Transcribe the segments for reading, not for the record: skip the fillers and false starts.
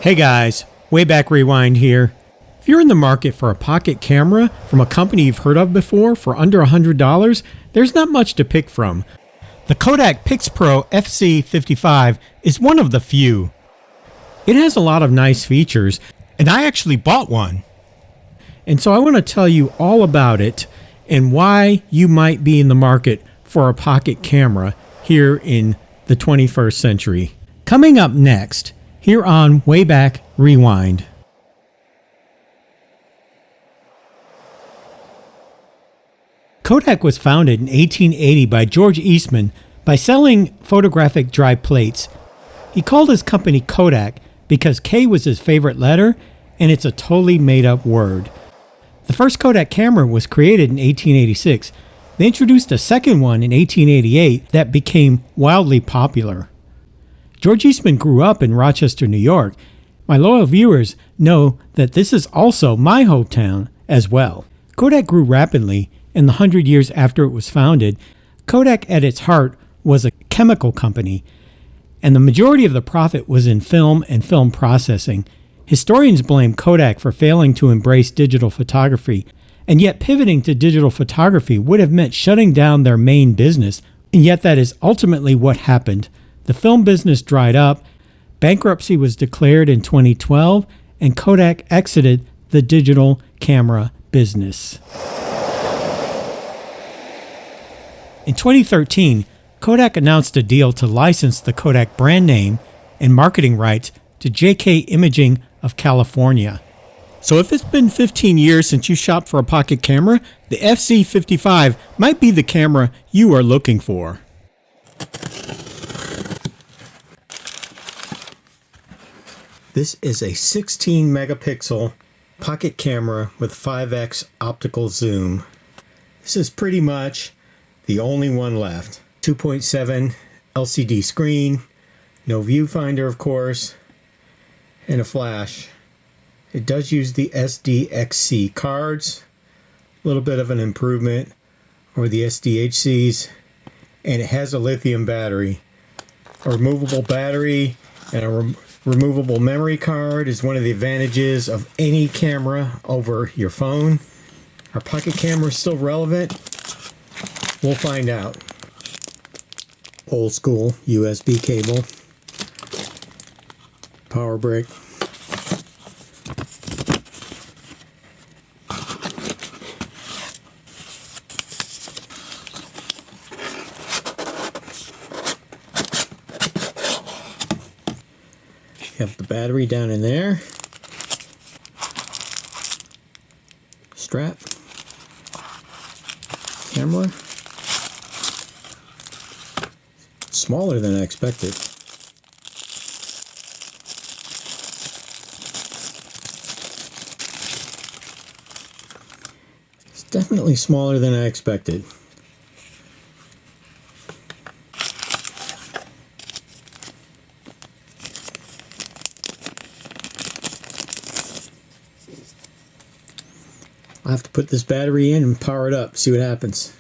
Hey guys, Wayback Rewind here. If you're in the market for a pocket camera from a company you've heard of before for under $100, there's not much to pick from. The Kodak PixPro FZ55 is one of the few. It has a lot of nice features, and I actually bought one. And so I want to tell you all about it and why you might be in the market for a pocket camera here in the 21st century. Coming up next, here on Wayback Rewind. Kodak was founded in 1880 by George Eastman by selling photographic dry plates. He called his company Kodak because K was his favorite letter, and it's a totally made-up word. The first Kodak camera was created in 1886. They introduced a second one in 1888 that became wildly popular. George Eastman grew up in Rochester, New York. My loyal viewers know that this is also my hometown as well. Kodak grew rapidly in the 100 years after it was founded. Kodak at its heart was a chemical company, and the majority of the profit was in film and film processing. Historians blame Kodak for failing to embrace digital photography, and yet pivoting to digital photography would have meant shutting down their main business, and yet that is ultimately what happened. The film business dried up, bankruptcy was declared in 2012, and Kodak exited the digital camera business. In 2013, Kodak announced a deal to license the Kodak brand name and marketing rights to JK Imaging of California. So if it's been 15 years since you shopped for a pocket camera, the FZ55 might be the camera you are looking for. This is a 16 megapixel pocket camera with 5x optical zoom. This is pretty much the only one left. 2.7 LCD screen, no viewfinder of course, and a flash. It does use the SDXC cards, a little bit of an improvement over the SDHCs, and it has a lithium battery. A removable battery and a removable memory card is one of the advantages of any camera over your phone. Our pocket camera is still relevant? We'll find out. Old school USB cable, power brick. You have the battery down in there. Strap. Camera. Smaller than I expected. It's definitely smaller than I expected. I'll have to put this battery in and power it up, see what happens.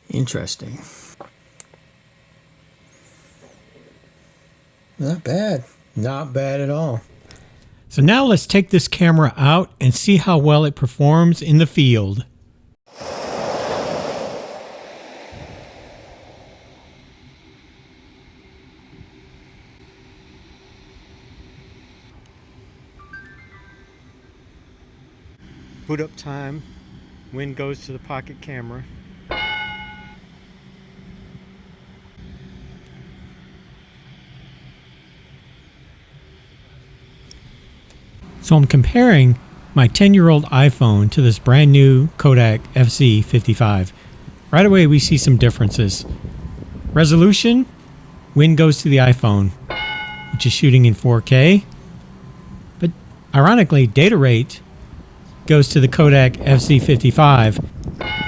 Interesting. Not bad. Not bad at all. So now let's take this camera out and see how well it performs in the field. Boot up time. Wind goes to the pocket camera. So I'm comparing my 10-year-old iPhone to this brand new Kodak FZ55. Right away we see some differences. Resolution, wind goes to the iPhone, which is shooting in 4K. But ironically, data rate goes to the Kodak FZ55,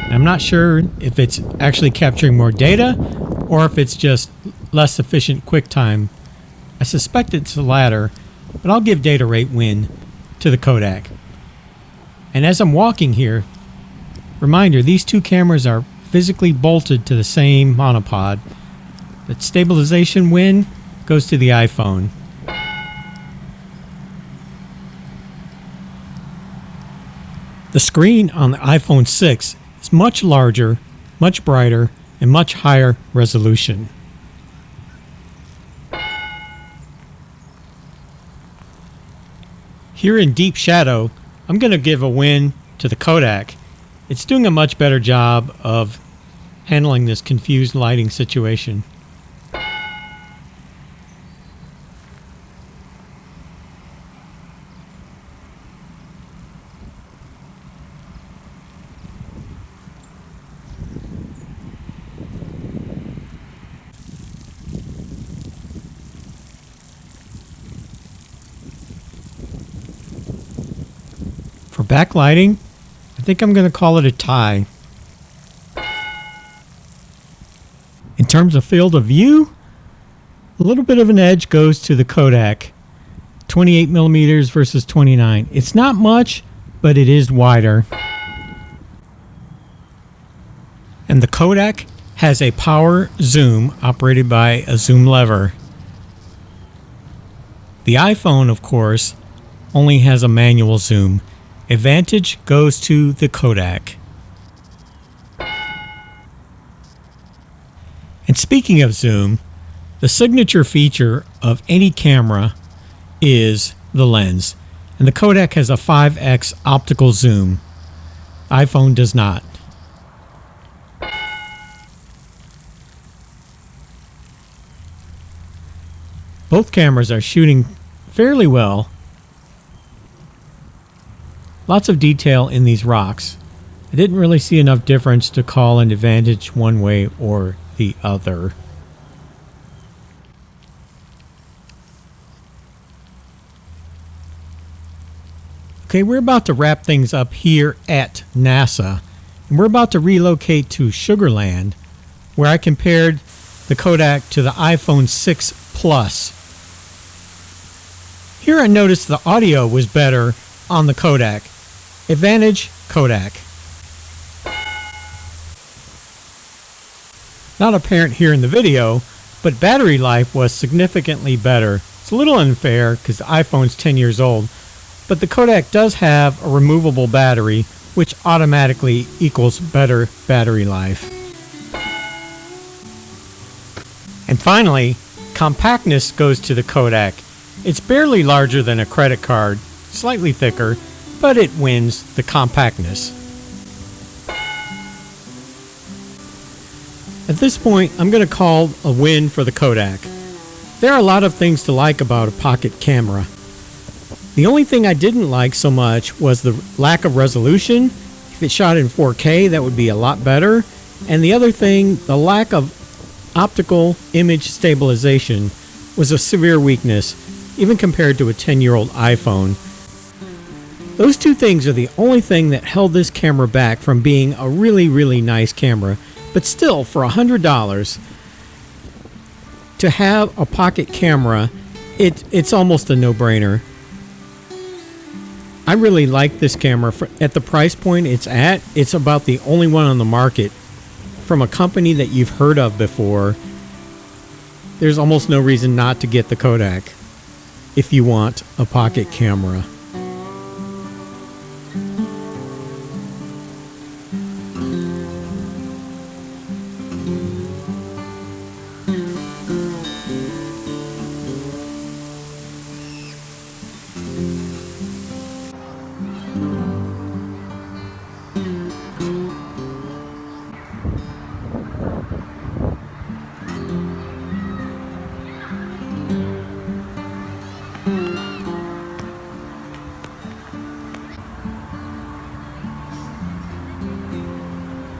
And I'm not sure if it's actually capturing more data or if it's just less efficient QuickTime. I suspect it's the latter, but I'll give data rate win to the Kodak. And as I'm walking here, reminder, these two cameras are physically bolted to the same monopod. The stabilization win goes to the iPhone. The screen on the iPhone 6 is much larger, much brighter, and much higher resolution. Here in deep shadow, I'm going to give a win to the Kodak. It's doing a much better job of handling this confused lighting situation. For backlighting, I think I'm going to call it a tie. In terms of field of view, a little bit of an edge goes to the Kodak. 28 millimeters versus 29. It's not much, but it is wider. And the Kodak has a power zoom operated by a zoom lever. The iPhone, of course, only has a manual zoom. Advantage goes to the Kodak. And speaking of zoom, the signature feature of any camera is the lens. And the Kodak has a 5x optical zoom. iPhone does not. Both cameras are shooting fairly well. Lots of detail in these rocks. I didn't really see enough difference to call an advantage one way or the other. Okay, we're about to wrap things up here at NASA, and we're about to relocate to Sugar Land, where I compared the Kodak to the iPhone 6 Plus. Here I noticed the audio was better on the Kodak. Advantage, Kodak. Not apparent here in the video, but battery life was significantly better. It's a little unfair because the iPhone's 10 years old, but the Kodak does have a removable battery, which automatically equals better battery life. And finally, compactness goes to the Kodak. It's barely larger than a credit card, slightly thicker, but it wins the compactness. At this point, I'm going to call a win for the Kodak. There are a lot of things to like about a pocket camera. The only thing I didn't like so much was the lack of resolution. If it shot in 4K, that would be a lot better. And the other thing, the lack of optical image stabilization was a severe weakness, even compared to a 10-year-old iPhone. Those two things are the only thing that held this camera back from being a really, really nice camera. But still, for $100, to have a pocket camera, it's almost a no-brainer. I really like this camera. At the price point it's at, it's about the only one on the market from a company that you've heard of before. There's almost no reason not to get the Kodak if you want a pocket camera.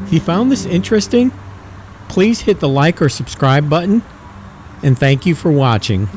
If you found this interesting, please hit the like or subscribe button, and thank you for watching.